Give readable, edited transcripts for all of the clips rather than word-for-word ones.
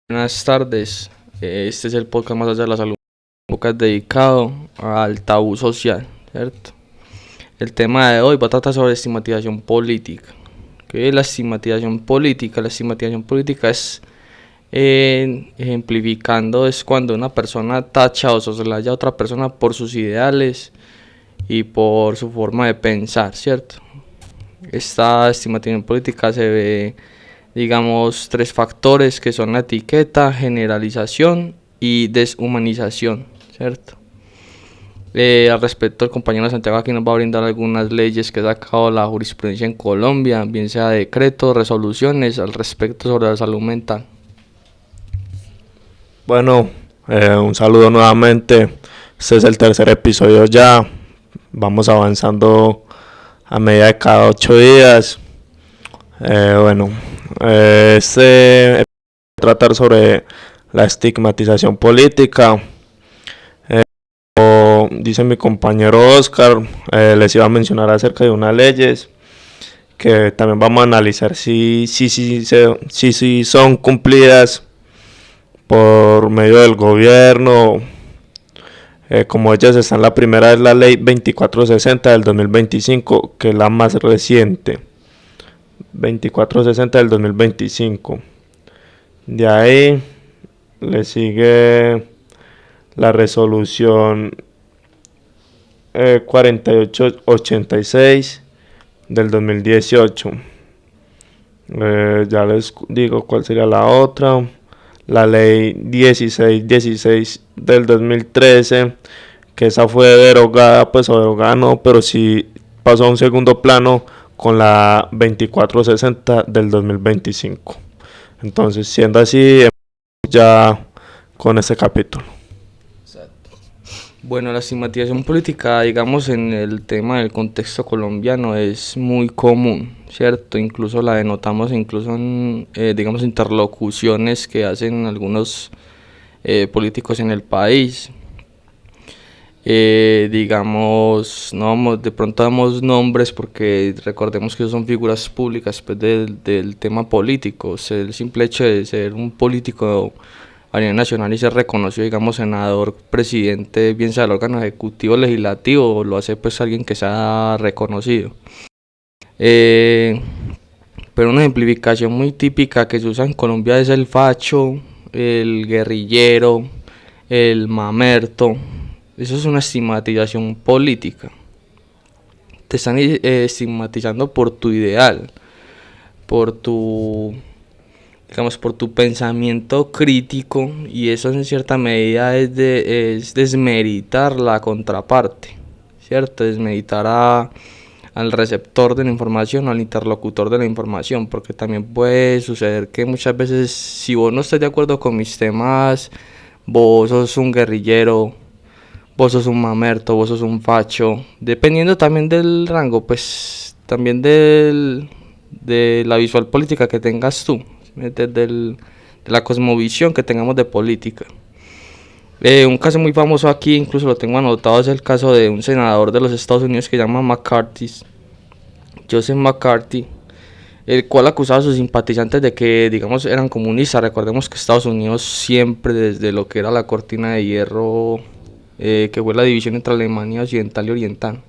Buenas tardes, este es el podcast Más allá de la salud, un podcast dedicado al tabú social, ¿cierto? El tema de hoy va a tratar sobre estigmatización política. ¿Qué es la estigmatización política? La estigmatización política es, ejemplificando, es cuando una persona tacha o soslaya a otra persona por sus ideales y por su forma de pensar, ¿cierto? Esta estigmatización política se ve, digamos, tres factores que son la etiqueta, generalización y deshumanización, ¿cierto? Al respecto, el compañero Santiago aquí nos va a brindar algunas leyes que ha sacado la jurisprudencia en Colombia, bien sea decretos, resoluciones al respecto sobre la salud mental. Bueno, un saludo nuevamente. Este es el tercer episodio ya. Vamos avanzando a medida de cada 8 días. Este tratar sobre la estigmatización política. Como dice mi compañero Oscar, les iba a mencionar acerca de unas leyes que también vamos a analizar si son cumplidas por medio del gobierno. Como ellas están, la primera es la ley 2460 del 2025, que es la más reciente. 2460 del 2025. De ahí le sigue la resolución 4886 del 2018. Ya les digo cuál sería la otra. La ley 1616 del 2013, que esa fue derogada, pues o derogada no, pero sí pasó a un segundo plano con la 2460 del 2025. Entonces, siendo así, ya con este capítulo. Bueno, la estigmatización política, digamos, en el tema del contexto colombiano es muy común, ¿cierto? Incluso la denotamos incluso en, digamos, interlocuciones que hacen algunos políticos en el país. Digamos, no de pronto damos nombres porque recordemos que son figuras públicas pues, del tema político. O sea, el simple hecho de ser un político a nivel nacional y ser reconocido, digamos, senador, presidente, bien sea del órgano ejecutivo, legislativo, lo hace pues alguien que sea reconocido. Pero una ejemplificación muy típica que se usa en Colombia es el facho, el guerrillero, el mamerto. Eso es una estigmatización política. Te están estigmatizando por tu ideal, por tu, digamos, por tu pensamiento crítico, y eso en cierta medida es desmeritar la contraparte, ¿cierto? Desmeritar al receptor de la información o al interlocutor de la información, porque también puede suceder que muchas veces si vos no estás de acuerdo con mis temas, vos sos un guerrillero, vos sos un mamerto, vos sos un facho, dependiendo también del rango, pues también de la visual política que tengas tú, de la cosmovisión que tengamos de política. Un caso muy famoso aquí, incluso lo tengo anotado, es el caso de un senador de los Estados Unidos que se llama McCarthy, Joseph McCarthy, el cual acusaba a sus simpatizantes de que, digamos, eran comunistas. Recordemos que Estados Unidos siempre, desde lo que era la cortina de hierro, que fue la división entre Alemania occidental y oriental,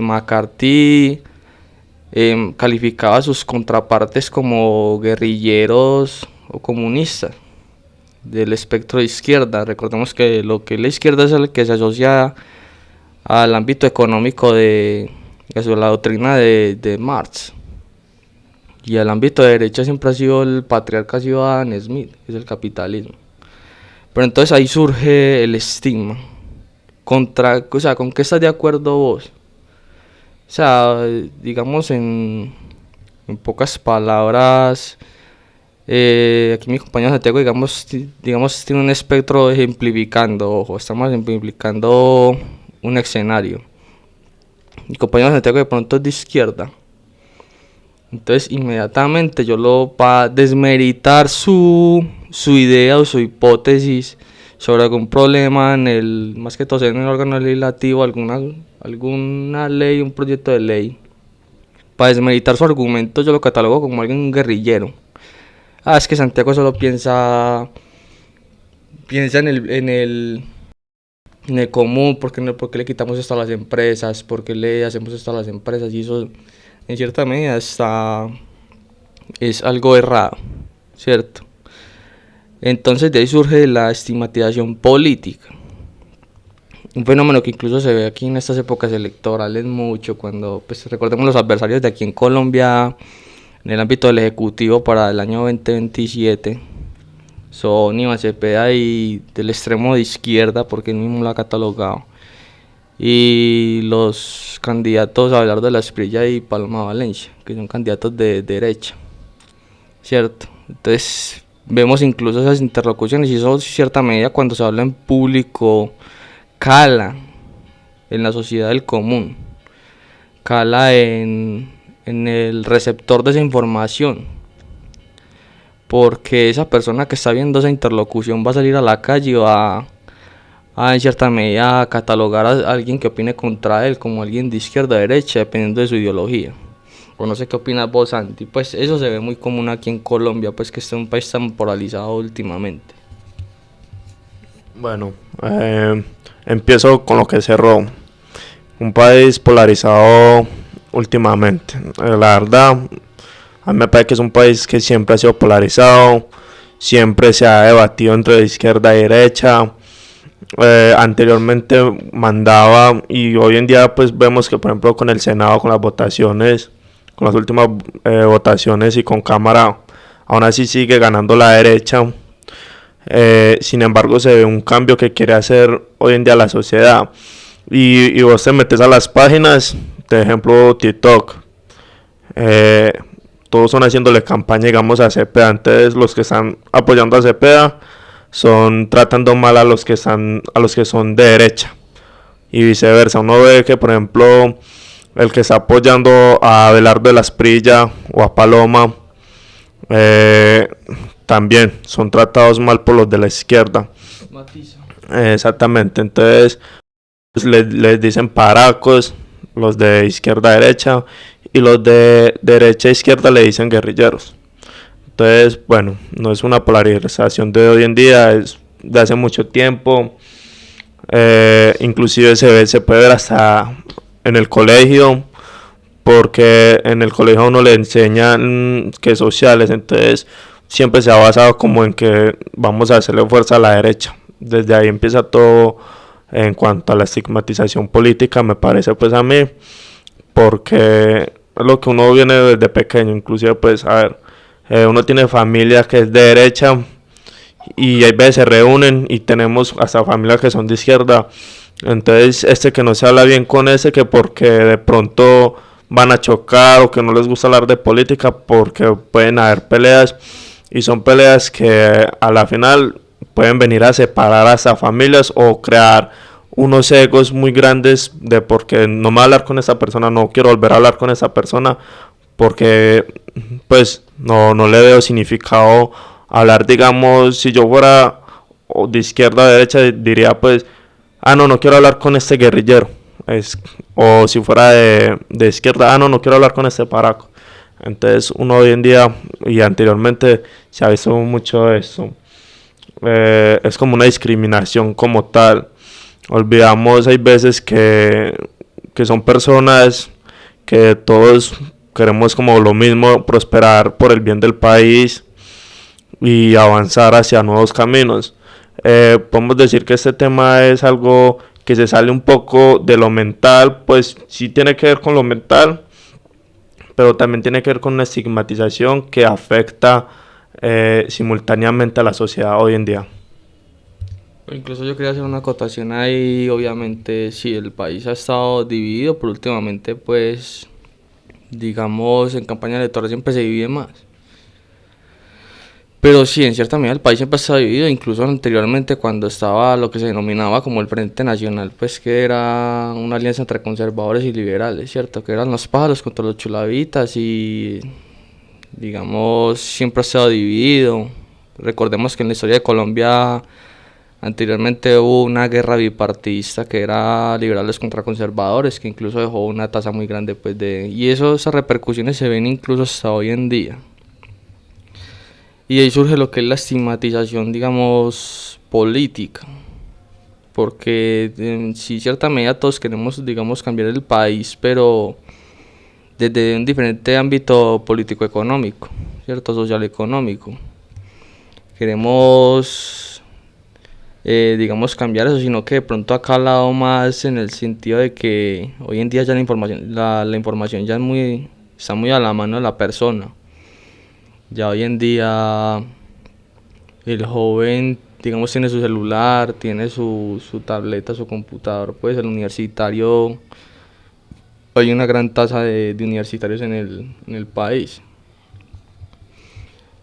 McCarthy calificaba a sus contrapartes como guerrilleros o comunistas del espectro de izquierda. Recordemos que lo que es la izquierda es el que se asocia al ámbito económico de la doctrina de Marx, y el ámbito de derecha siempre ha sido el patriarca, ha sido Adam Smith, que es el capitalismo. Pero entonces ahí surge el estigma. O sea, ¿con qué estás de acuerdo vos? O sea, digamos en pocas palabras, aquí mi compañero Santiago, digamos tiene un espectro ejemplificando, ojo, estamos ejemplificando un escenario. Mi compañero Santiago de pronto es de izquierda. Entonces inmediatamente para desmeritar su idea o su hipótesis sobre algún problema más que todo en el órgano legislativo, alguna ley, un proyecto de ley, para desmeritar su argumento yo lo catalogo como alguien guerrillero, es que Santiago solo piensa en el común, porque le quitamos esto a las empresas, porque le hacemos esto a las empresas, y eso en cierta medida es algo errado, ¿cierto? Entonces de ahí surge la estigmatización política, un fenómeno que incluso se ve aquí en estas épocas electorales mucho, cuando pues recordemos los adversarios de aquí en Colombia en el ámbito del ejecutivo para el año 2027 son Iván Cepeda y del extremo de izquierda, porque él mismo lo ha catalogado, y los candidatos Abelardo de la Espriella y Paloma Valencia, que son candidatos de derecha, ¿cierto? Entonces vemos incluso esas interlocuciones, y eso en cierta medida cuando se habla en público cala en la sociedad del común, cala en el receptor de esa información, porque esa persona que está viendo esa interlocución va a salir a la calle y va a en cierta medida catalogar a alguien que opine contra él como alguien de izquierda o derecha, dependiendo de su ideología. O no sé qué opinas vos, Santi. Pues eso se ve muy común aquí en Colombia, pues que este es un país tan polarizado últimamente. Bueno, empiezo con lo que cerró. Un país polarizado últimamente. La verdad, a mí me parece que es un país que siempre ha sido polarizado, siempre se ha debatido entre izquierda y derecha. Anteriormente mandaba, y hoy en día pues vemos que por ejemplo con el Senado, con las votaciones, con las últimas votaciones y con Cámara, aún así sigue ganando la derecha. Sin embargo se ve un cambio que quiere hacer hoy en día la sociedad, y vos te metes a las páginas, de ejemplo TikTok, todos son haciéndole campaña, digamos, a Cepeda. Entonces los que están apoyando a Cepeda son tratando mal a los que son de derecha, y viceversa. Uno ve que por ejemplo el que está apoyando a Abelardo de la Espriella o a Paloma, también son tratados mal por los de la izquierda. Matiza. Exactamente. Entonces pues, les dicen paracos los de izquierda a derecha, y los de derecha a izquierda le dicen guerrilleros. Entonces, bueno, no es una polarización de hoy en día, es de hace mucho tiempo. Inclusive se puede ver hasta en el colegio, porque en el colegio a uno le enseñan que sociales, entonces siempre se ha basado como en que vamos a hacerle fuerza a la derecha. Desde ahí empieza todo en cuanto a la estigmatización política, me parece pues a mí, porque es lo que uno viene desde pequeño. Inclusive pues a ver, uno tiene familia que es de derecha, y hay veces se reúnen y tenemos hasta familias que son de izquierda. Entonces que no se habla bien con ese, que porque de pronto van a chocar, o que no les gusta hablar de política, porque pueden haber peleas, y son peleas que a la final pueden venir a separar hasta familias o crear unos egos muy grandes, de porque no me voy a hablar con esa persona, no quiero volver a hablar con esa persona, porque pues no le veo significado hablar. Digamos, si yo fuera de izquierda a derecha, diría pues, no quiero hablar con este guerrillero. O si fuera de izquierda, no quiero hablar con este paraco. Entonces uno hoy en día y anteriormente se ha visto mucho eso. Es como una discriminación como tal. Olvidamos, hay veces que son personas que todos queremos como lo mismo, prosperar por el bien del país y avanzar hacia nuevos caminos. Podemos decir que este tema es algo que se sale un poco de lo mental, pues sí tiene que ver con lo mental, pero también tiene que ver con una estigmatización que afecta simultáneamente a la sociedad hoy en día. Incluso yo quería hacer una acotación ahí. Obviamente sí, el país ha estado dividido, pero últimamente pues digamos en campaña electoral siempre se divide más. Pero sí, en cierta medida el país siempre ha estado dividido, incluso anteriormente cuando estaba lo que se denominaba como el Frente Nacional, pues que era una alianza entre conservadores y liberales, ¿cierto? Que eran los pájaros contra los chulavitas, y digamos siempre ha estado dividido. Recordemos que en la historia de Colombia anteriormente hubo una guerra bipartidista que era liberales contra conservadores, que incluso dejó una tasa muy grande pues y esas repercusiones se ven incluso hasta hoy en día. Y ahí surge lo que es la estigmatización, digamos, política, porque en sí, cierta medida todos queremos, digamos, cambiar el país, pero desde un diferente ámbito político-económico, ¿cierto? Social-económico. Queremos, digamos, cambiar eso, sino que de pronto ha calado más en el sentido de que hoy en día ya la información ya está muy a la mano de la persona. Ya hoy en día el joven, digamos, tiene su celular, tiene su tableta, su computador, pues el universitario, hay una gran tasa de universitarios en el país,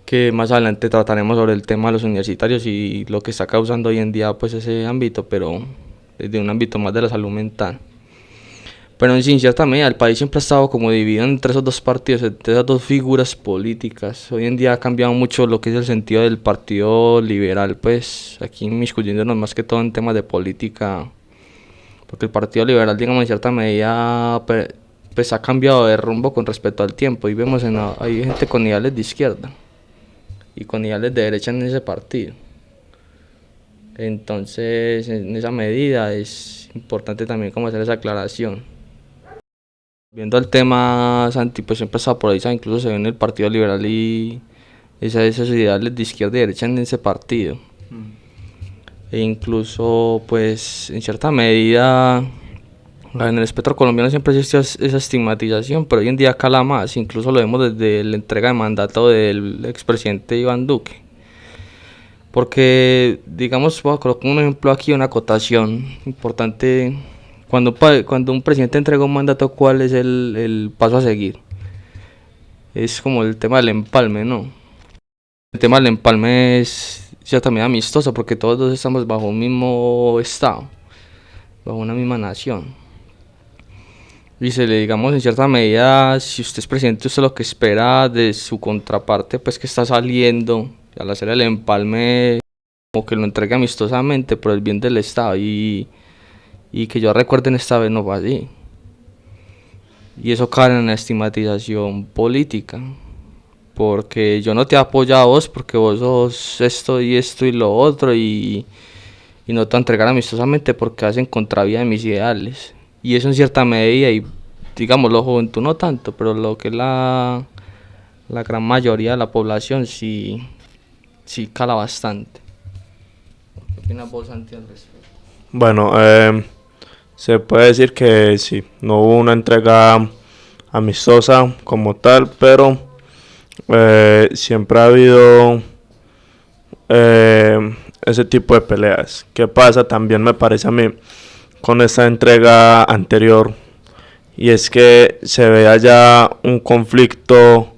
que más adelante trataremos sobre el tema de los universitarios y lo que está causando hoy en día pues ese ámbito, pero desde un ámbito más de la salud mental. Pero en cierta medida el país siempre ha estado como dividido entre esos dos partidos, entre esas dos figuras políticas. Hoy en día ha cambiado mucho lo que es el sentido del partido liberal, pues aquí inmiscuyéndonos más que todo en temas de política, porque el partido liberal, digamos, en cierta medida pues ha cambiado de rumbo con respecto al tiempo, y vemos hay gente con ideales de izquierda y con ideales de derecha en ese partido. Entonces, en esa medida es importante también como hacer esa aclaración. Viendo el tema, Santi, pues siempre está por ahí, incluso se ve en el Partido Liberal y esos ideales de izquierda y derecha en ese partido. E incluso, pues, en cierta medida, en el espectro colombiano siempre existe esa estigmatización, pero hoy en día cala más. Incluso lo vemos desde la entrega de mandato del expresidente Iván Duque. Porque, digamos, voy a colocar un ejemplo aquí, una acotación importante. Cuando un presidente entrega un mandato, ¿cuál es el paso a seguir? Es como el tema del empalme, ¿no? El tema del empalme es cierta medida amistoso porque todos dos estamos bajo un mismo estado, bajo una misma nación. Y se le, digamos, en cierta medida, si usted es presidente, usted lo que espera de su contraparte, pues que está saliendo, al hacer el empalme, como que lo entregue amistosamente por el bien del estado. Y que yo recuerden, esta vez no fue así. Y eso cae en la estigmatización política. Porque yo no te apoyo a vos porque vos sos esto y lo otro. Y no te voy a entregar amistosamente porque vas en contravía de mis ideales. Y eso en cierta medida, y digamos, la juventud no tanto, pero lo que es la gran mayoría de la población sí cala bastante. ¿Qué opinas vos, Santi, al respecto? Bueno, se puede decir que sí, no hubo una entrega amistosa como tal, pero siempre ha habido ese tipo de peleas. ¿Qué pasa? También me parece a mí con esta entrega anterior, y es que se vea ya un conflicto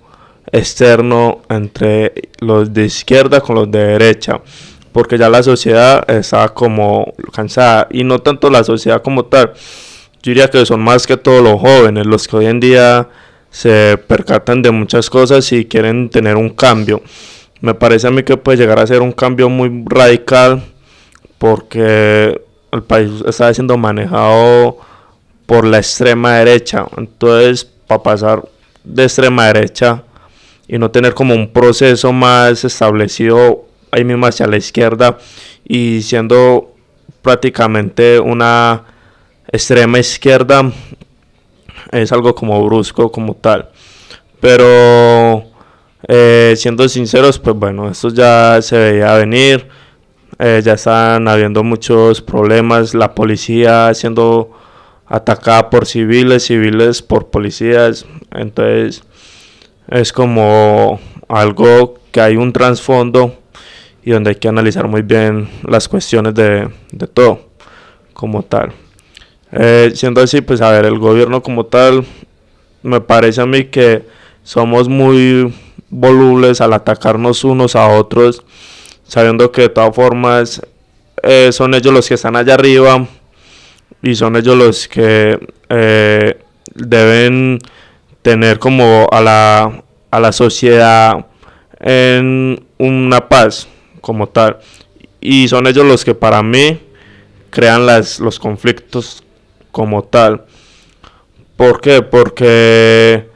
externo entre los de izquierda con los de derecha, porque ya la sociedad está como cansada, y no tanto la sociedad como tal, yo diría que son más que todos los jóvenes los que hoy en día se percatan de muchas cosas y quieren tener un cambio. Me parece a mí que puede llegar a ser un cambio muy radical, porque el país está siendo manejado por la extrema derecha. Entonces, para pasar de extrema derecha y no tener como un proceso más establecido ahí mismo hacia la izquierda, y siendo prácticamente una extrema izquierda, es algo como brusco como tal. Pero siendo sinceros, pues bueno, esto ya se veía venir. Ya están habiendo muchos problemas, la policía siendo atacada por civiles por policías. Entonces es como algo que hay un trasfondo y donde hay que analizar muy bien las cuestiones de todo como tal. Siendo así, pues a ver, el gobierno como tal, me parece a mí que somos muy volubles al atacarnos unos a otros, sabiendo que de todas formas son ellos los que están allá arriba y son ellos los que deben tener como a la sociedad en una paz como tal, y son ellos los que para mí crean los conflictos como tal. ¿Por qué? Porque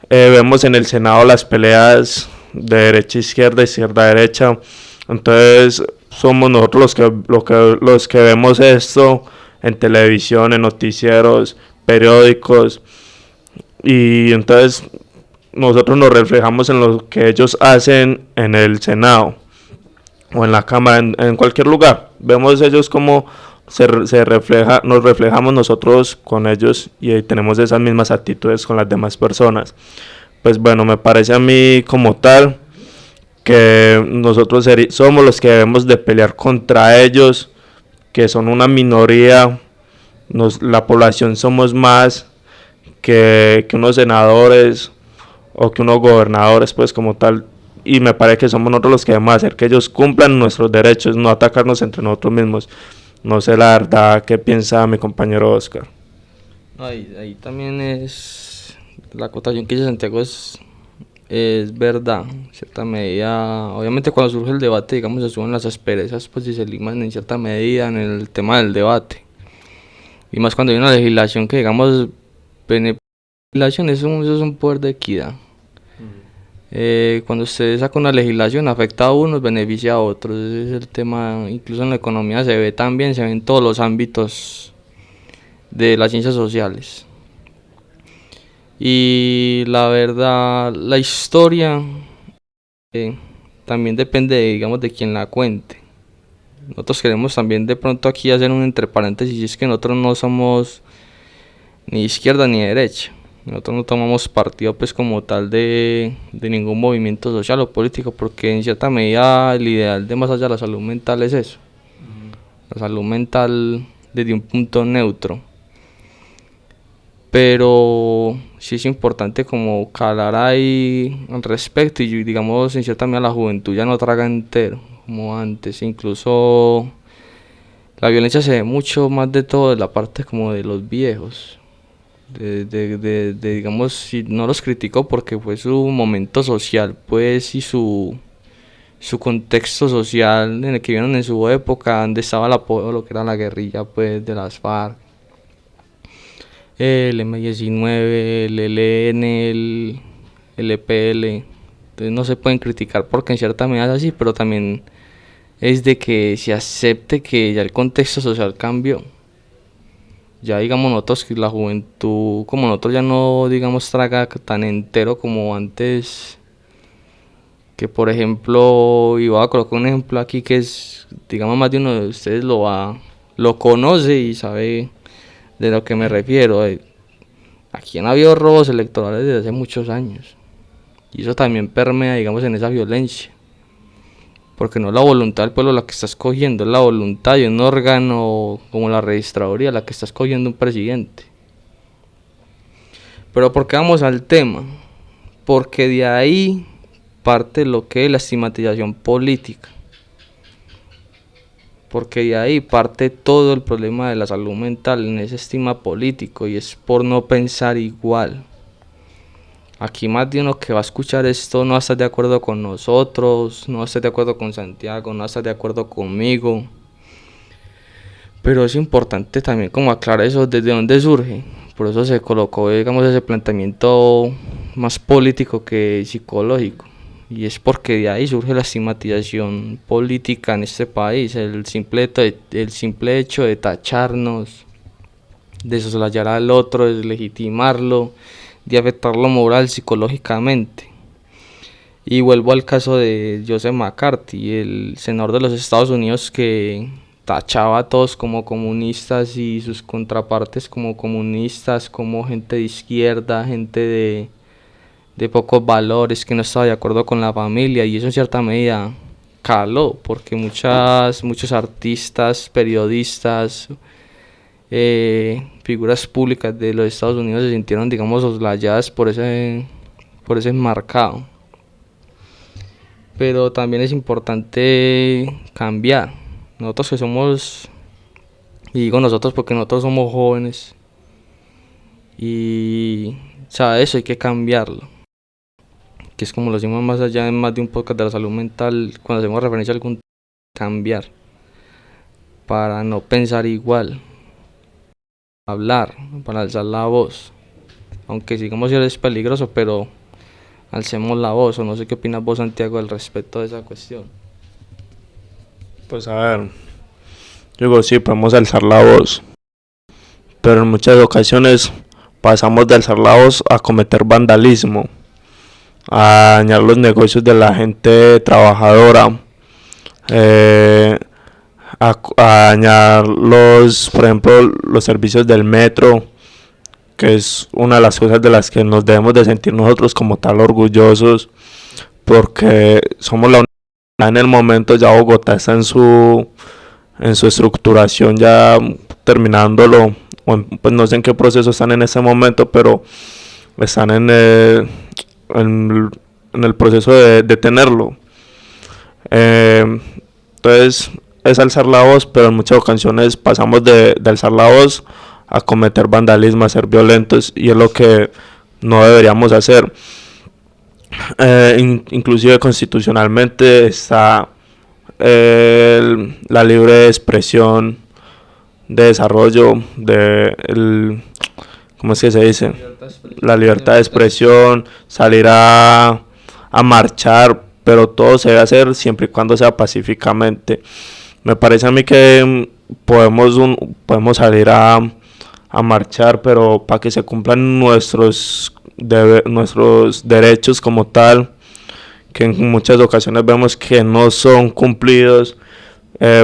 vemos en el Senado las peleas de derecha a izquierda, izquierda a derecha. Entonces somos nosotros los que vemos esto en televisión, en noticieros, periódicos, y entonces nosotros nos reflejamos en lo que ellos hacen en el Senado o en la Cámara, en cualquier lugar. Vemos ellos como se refleja, nos reflejamos nosotros con ellos y tenemos esas mismas actitudes con las demás personas. Pues bueno, me parece a mí como tal que nosotros somos los que debemos de pelear contra ellos, que son una minoría, la población somos más que unos senadores o que unos gobernadores, pues como tal, y me parece que somos nosotros los que debemos hacer que ellos cumplan nuestros derechos, no atacarnos entre nosotros mismos. No sé la verdad qué piensa mi compañero Oscar. Ahí también es la acotación que dice Santiago es verdad, en cierta medida. Obviamente cuando surge el debate, digamos, se suben las asperezas, pues y se liman en cierta medida en el tema del debate. Y más cuando hay una legislación que, digamos, legislación eso es un poder de equidad. Cuando usted saca una legislación afecta a unos, beneficia a otros. Ese es el tema. Incluso en la economía se ve también, se ve en todos los ámbitos de las ciencias sociales. Y la verdad, la historia también depende digamos, de quien la cuente. Nosotros queremos también de pronto aquí hacer un entre paréntesis, es que nosotros no somos ni izquierda ni derecha. Nosotros no tomamos partido pues como tal de ningún movimiento social o político, porque en cierta medida el ideal de más allá de la salud mental es eso. La salud mental desde un punto neutro. Pero sí es importante como calar ahí al respecto y digamos en cierta medida la juventud ya no traga entero como antes. Incluso la violencia se ve mucho más de todo de la parte como de los viejos. Digamos, si no los critico porque fue su momento social, pues, y su contexto social en el que vivieron en su época, donde estaba lo que era la guerrilla, pues, de las FARC, el M-19, el ELN, el EPL. Entonces no se pueden criticar porque en cierta medida es así, pero también es de que se acepte que ya el contexto social cambió. Ya digamos nosotros que la juventud como nosotros ya no digamos traga tan entero como antes, que por ejemplo, y voy a colocar un ejemplo aquí que es, digamos más de uno de ustedes lo conoce y sabe de lo que me refiero. Aquí han habido robos electorales desde hace muchos años y eso también permea digamos en esa violencia. Porque no es la voluntad del pueblo la que está escogiendo, es la voluntad de un órgano como la registraduría la que está escogiendo un presidente. Pero ¿por qué vamos al tema? Porque de ahí parte lo que es la estigmatización política. Porque de ahí parte todo el problema de la salud mental en ese estigma político y es por no pensar igual. Aquí más de uno que va a escuchar esto no va a estar de acuerdo con nosotros, no va a estar de acuerdo con Santiago, no va a estar de acuerdo conmigo. Pero es importante también como aclarar eso desde dónde surge. Por eso se colocó, digamos, ese planteamiento más político que psicológico. Y es porque de ahí surge la estigmatización política en este país, el simple hecho de tacharnos, de soslayar al otro, de legitimarlo, de afectarlo moral, psicológicamente. Y vuelvo al caso de Joseph McCarthy, el senador de los Estados Unidos que tachaba a todos como comunistas y sus contrapartes como comunistas, como gente de izquierda, gente de pocos valores, que no estaba de acuerdo con la familia, y eso en cierta medida caló, porque muchos artistas, periodistas, figuras públicas de los Estados Unidos se sintieron, digamos, soslayadas por ese marcado. Pero también es importante cambiar. Nosotros que somos, y digo nosotros porque nosotros somos jóvenes, y eso hay que cambiarlo. Que es como lo decimos más allá en más de un podcast de la salud mental, cuando hacemos referencia a algún cambiar, para no pensar igual, hablar, para alzar la voz, aunque sigamos si es peligroso, pero alcemos la voz, o no sé qué opinas vos, Santiago, al respecto de esa cuestión. Pues a ver, yo digo, sí, podemos alzar la voz, pero en muchas ocasiones pasamos de alzar la voz a cometer vandalismo, a dañar los negocios de la gente trabajadora, eh, a dañar por ejemplo, los servicios del metro, que es una de las cosas de las que nos debemos de sentir nosotros como tal orgullosos, porque somos la única en el momento. Ya Bogotá está en su estructuración, ya terminándolo, pues no sé en qué proceso están en ese momento, pero están en el proceso de tenerlo. Entonces es alzar la voz, pero en muchas ocasiones pasamos de alzar la voz a cometer vandalismo, a ser violentos, y es lo que no deberíamos hacer. Inclusive constitucionalmente está la libre expresión de desarrollo, ¿cómo es que se dice? La libertad de expresión, salir a marchar, pero todo se debe hacer siempre y cuando sea pacíficamente. Me parece a mí que podemos salir a marchar, pero para que se cumplan nuestros derechos como tal, que en muchas ocasiones vemos que no son cumplidos.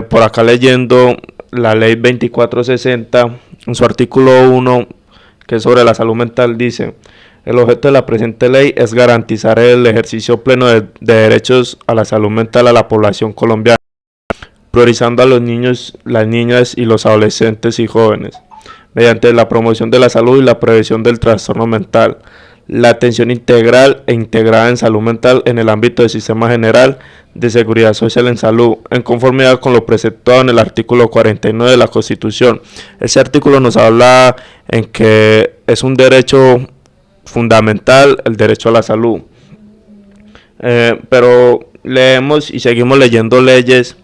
Por acá leyendo la ley 2460, en su artículo 1, que es sobre la salud mental, dice: el objeto de la presente ley es garantizar el ejercicio pleno de derechos a la salud mental a la población colombiana, priorizando a los niños, las niñas y los adolescentes y jóvenes, mediante la promoción de la salud y la prevención del trastorno mental, la atención integral e integrada en salud mental en el ámbito del sistema general de seguridad social en salud, en conformidad con lo preceptuado en el artículo 49 de la Constitución. Ese artículo nos habla en que es un derecho fundamental el derecho a la salud. Pero leemos y seguimos leyendo leyes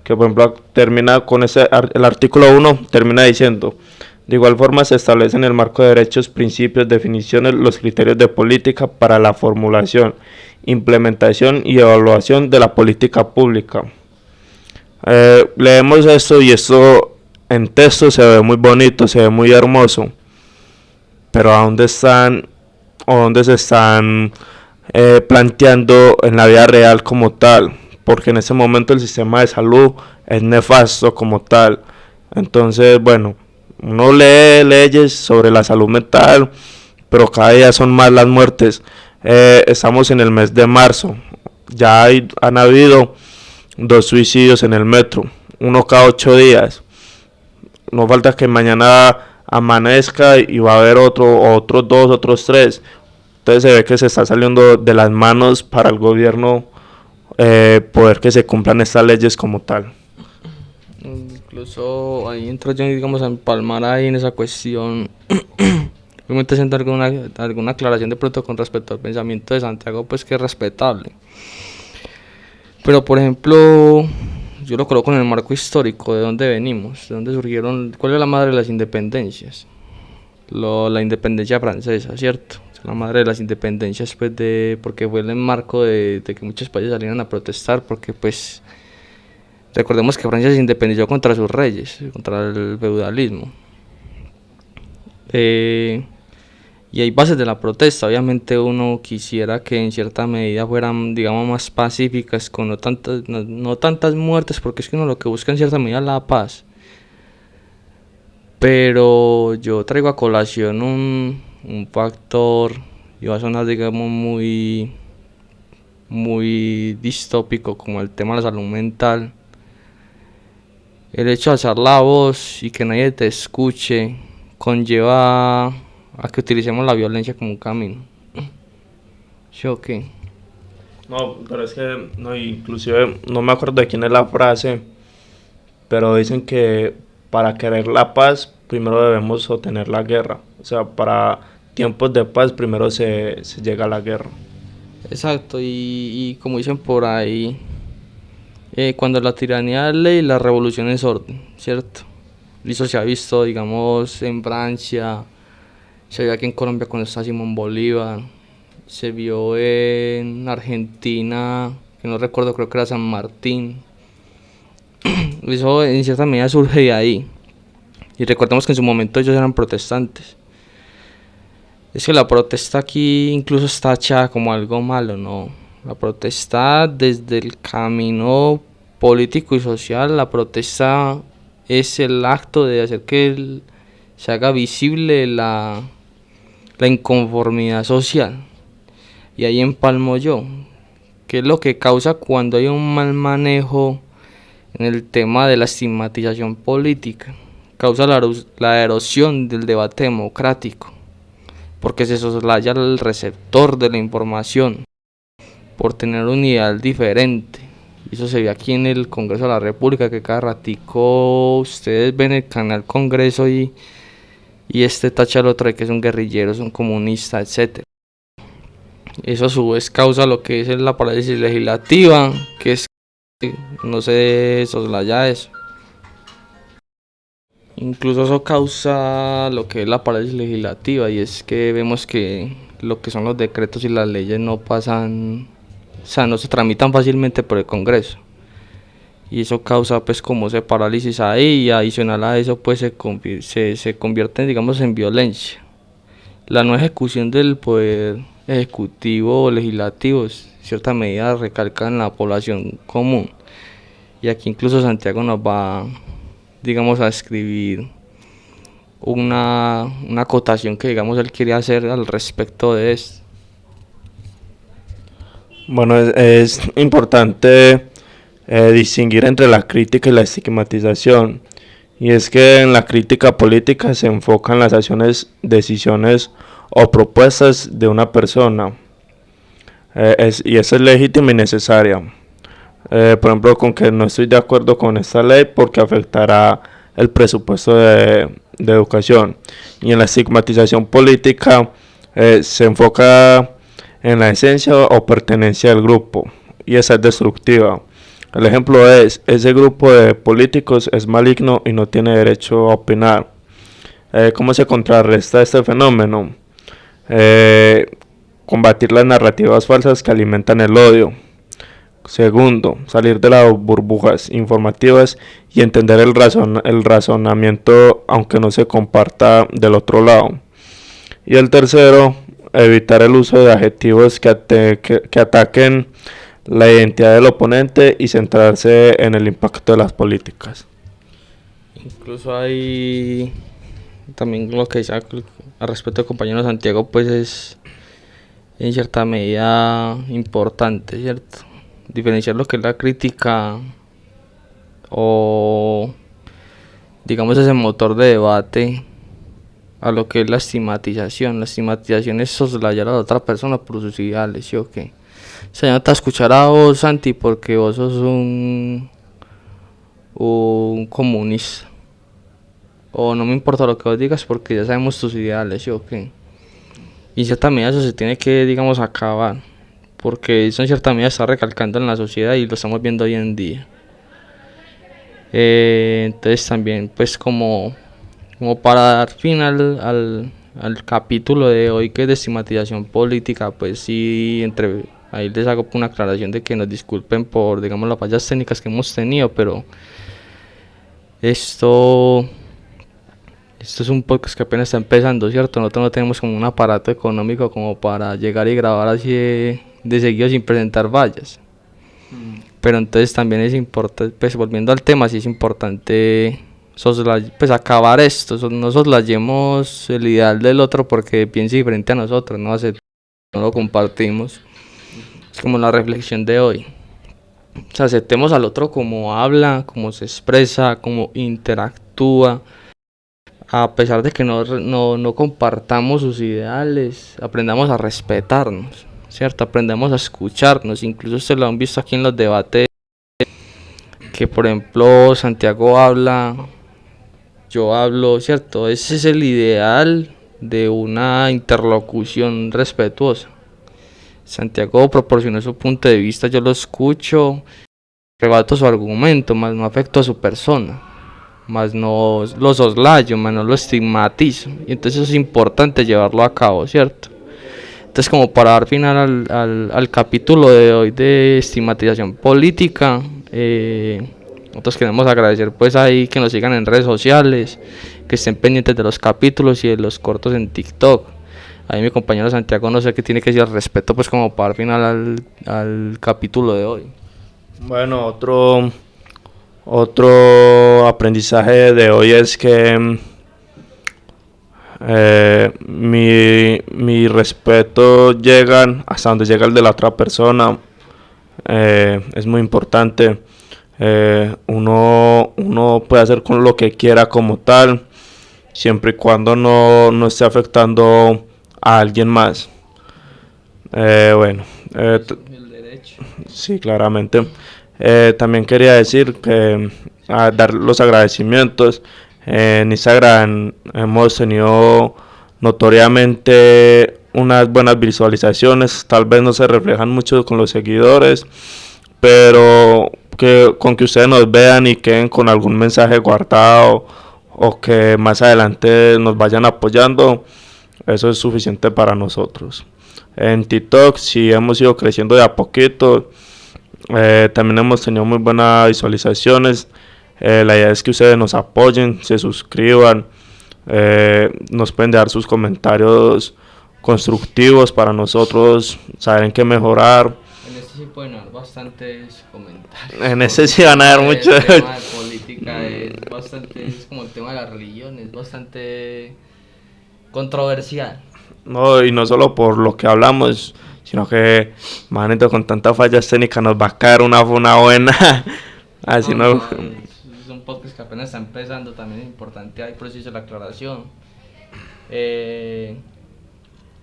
que, por ejemplo, termina con el artículo 1 termina diciendo: de igual forma se establecen en el marco de derechos, principios, definiciones, los criterios de política para la formulación, implementación y evaluación de la política pública. Leemos esto y esto en texto se ve muy bonito, se ve muy hermoso, pero ¿a dónde están o dónde se están planteando en la vida real como tal? Porque en ese momento el sistema de salud es nefasto como tal. Entonces, bueno, uno lee leyes sobre la salud mental, pero cada día son más las muertes. Estamos en el mes de marzo, ya han habido 2 suicidios en el metro, uno cada 8 días. No falta que mañana amanezca y va a haber otros 2, otros 3. Entonces se ve que se está saliendo de las manos para el gobierno poder que se cumplan estas leyes como tal. Incluso ahí entro yo, digamos, a empalmar ahí en esa cuestión. Obviamente sentar alguna aclaración de pronto con respecto al pensamiento de Santiago, pues que es respetable. Pero por ejemplo, yo lo coloco en el marco histórico de dónde venimos, de dónde surgieron, cuál es la madre de las independencias. La independencia francesa, ¿cierto? La madre de las independencias, pues porque fue en el marco de que muchos países salieran a protestar, porque pues recordemos que Francia se independizó contra sus reyes, contra el feudalismo. Y hay bases de la protesta. Obviamente uno quisiera que en cierta medida fueran, digamos, más pacíficas, con no tantas muertes, porque es que uno lo que busca en cierta medida es la paz. Pero yo traigo a colación un factor, y va a sonar, digamos, muy distópico, como el tema de la salud mental. El hecho de alzar la voz y que nadie te escuche conlleva a que utilicemos la violencia como un camino. ¿Sí o qué? No, pero es que no, inclusive no me acuerdo de quién es la frase, pero dicen que para querer la paz primero debemos obtener la guerra. O sea, para tiempos de paz primero se llega a la guerra. Exacto, y como dicen por ahí, cuando la tiranía es ley, la revolución es orden, ¿cierto? Y eso se ha visto, digamos, en Francia, se ve aquí en Colombia cuando está Simón Bolívar, se vio en Argentina, que no recuerdo, creo que era San Martín. Eso en cierta medida surge de ahí. Y recordemos que en su momento ellos eran protestantes. Es que la protesta aquí incluso está tachada como algo malo, ¿no? La protesta desde el camino político y social, la protesta es el acto de hacer que se haga visible la inconformidad social. Y ahí empalmo yo, que es lo que causa cuando hay un mal manejo en el tema de la estigmatización política. Causa la erosión del debate democrático, porque se soslaya el receptor de la información por tener un ideal diferente. Y eso se ve aquí en el Congreso de la República, que cada ratico ustedes ven el canal Congreso y este tacha al otro de que es un guerrillero, es un comunista, etc. Eso a su vez causa lo que es la parálisis legislativa, que es que no se soslaya eso. Incluso eso causa lo que es la parálisis legislativa, y es que vemos que lo que son los decretos y las leyes no pasan, o sea, no se tramitan fácilmente por el Congreso. Y eso causa pues como ese parálisis ahí, y adicional a eso pues se convierte, digamos, en violencia. La no ejecución del poder ejecutivo o legislativo en cierta medida recalca en la población común. Y aquí incluso Santiago nos va, digamos, a escribir una acotación que, digamos, él quiere hacer al respecto de esto. Bueno, es importante distinguir entre la crítica y la estigmatización. Y es que en la crítica política se enfocan las acciones, decisiones o propuestas de una persona. Y eso es legítima y necesaria. Por ejemplo, con que no estoy de acuerdo con esta ley porque afectará el presupuesto de educación. Y en la estigmatización política se enfoca en la esencia o pertenencia del grupo, y esa es destructiva. El ejemplo es: ese grupo de políticos es maligno y no tiene derecho a opinar. ¿Cómo se contrarresta este fenómeno? Combatir las narrativas falsas que alimentan el odio. Segundo, salir de las burbujas informativas y entender el razonamiento aunque no se comparta del otro lado. Y el tercero, evitar el uso de adjetivos que ataquen la identidad del oponente y centrarse en el impacto de las políticas. Incluso hay también lo que dice al respecto del compañero Santiago, pues es en cierta medida importante, ¿cierto? Diferenciar lo que es la crítica o, digamos, ese motor de debate a lo que es la estigmatización. La estigmatización es soslayar a la otra persona por sus ideales, ¿sí o qué? O sea, yo no te voy a escuchar a vos, Santi, porque vos sos un comunista. O no me importa lo que vos digas porque ya sabemos tus ideales, ¿sí o qué? Y en cierta medida eso se tiene que, digamos, acabar, porque eso en cierta medida está recalcando en la sociedad y lo estamos viendo hoy en día. Entonces también, pues como para dar fin al capítulo de hoy, que es de estigmatización política, pues sí, ahí les hago una aclaración de que nos disculpen por, digamos, las fallas técnicas que hemos tenido, pero esto es un podcast que apenas está empezando, ¿cierto? Nosotros no tenemos como un aparato económico como para llegar y grabar así de seguido sin presentar fallas. Pero entonces también es importante, pues volviendo al tema, sí es importante pues acabar esto, no soslayemos el ideal del otro porque piense diferente a nosotros, no lo compartimos. Es como la reflexión de hoy. O sea, aceptemos al otro como habla, como se expresa, como interactúa, a pesar de que no compartamos sus ideales. Aprendamos a respetarnos, ¿cierto? Aprendamos a escucharnos. Incluso ustedes lo han visto aquí en los debates, que por ejemplo Santiago habla, yo hablo, ¿cierto? Ese es el ideal de una interlocución respetuosa. Santiago proporcionó su punto de vista, yo lo escucho, rebato su argumento, más no afecto a su persona, más no lo soslayo, más no lo estigmatizo. Y entonces es importante llevarlo a cabo, ¿cierto? Entonces, como para dar final al capítulo de hoy de estigmatización política, nosotros queremos agradecer pues ahí que nos sigan en redes sociales, que estén pendientes de los capítulos y de los cortos en TikTok. Ahí mi compañero Santiago no sé qué tiene que decir al respecto, pues como para dar final al capítulo de hoy. Bueno, otro aprendizaje de hoy es que mi respeto llega hasta donde llega el de la otra persona. Es muy importante. Uno puede hacer con lo que quiera como tal, siempre y cuando no esté afectando a alguien más. Bueno, El derecho. sí, claramente. También quería decir que dar los agradecimientos. En Instagram hemos tenido notoriamente unas buenas visualizaciones, tal vez no se reflejan mucho con los seguidores, pero con que ustedes nos vean y queden con algún mensaje guardado o que más adelante nos vayan apoyando, eso es suficiente para nosotros. En TikTok sí hemos ido creciendo de a poquito, también hemos tenido muy buenas visualizaciones. La idea es que ustedes nos apoyen, se suscriban, nos pueden dejar sus comentarios constructivos para nosotros saber en qué mejorar. En este sí pueden haber bastantes comentarios. En ese sí van a haber muchos. El tema de política es como el tema de la religión, es bastante controversial. No, y no solo por lo que hablamos, sino que, manito, con tanta fallas técnicas nos va a caer una buena. Así no. Es un podcast que apenas está empezando, también es importante, ahí por eso hice la aclaración.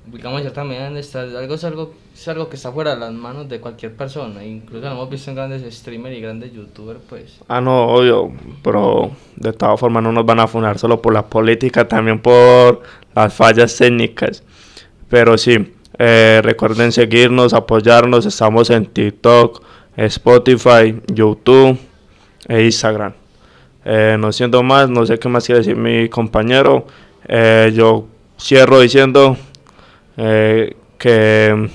Digamos, de cierta manera, es algo que está fuera de las manos de cualquier persona, incluso lo hemos visto en grandes streamers y grandes youtubers, pues. No, obvio, pero de todas formas no nos van a funar solo por la política, también por las fallas técnicas. Pero sí, recuerden seguirnos, apoyarnos, estamos en TikTok, Spotify, YouTube e Instagram. No siendo más, no sé qué más quiere decir mi compañero. Yo cierro diciendo que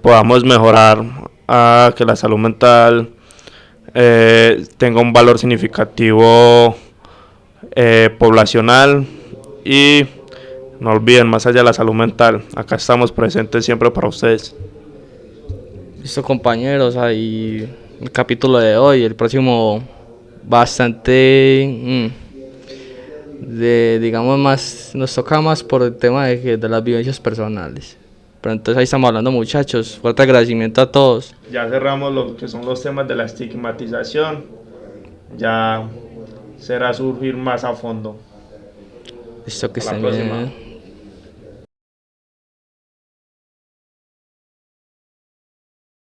podamos mejorar a que la salud mental tenga un valor significativo poblacional y no olviden, más allá de la salud mental, acá estamos presentes siempre para ustedes. Listo, compañeros, ahí el capítulo de hoy, el próximo bastante digamos más, nos toca más por el tema de las vivencias personales. Pero entonces ahí estamos hablando, muchachos. Fuerte agradecimiento a todos. Ya cerramos lo que son los temas de la estigmatización. Ya será surgir más a fondo. Listo, que Hasta estén la próxima. bien.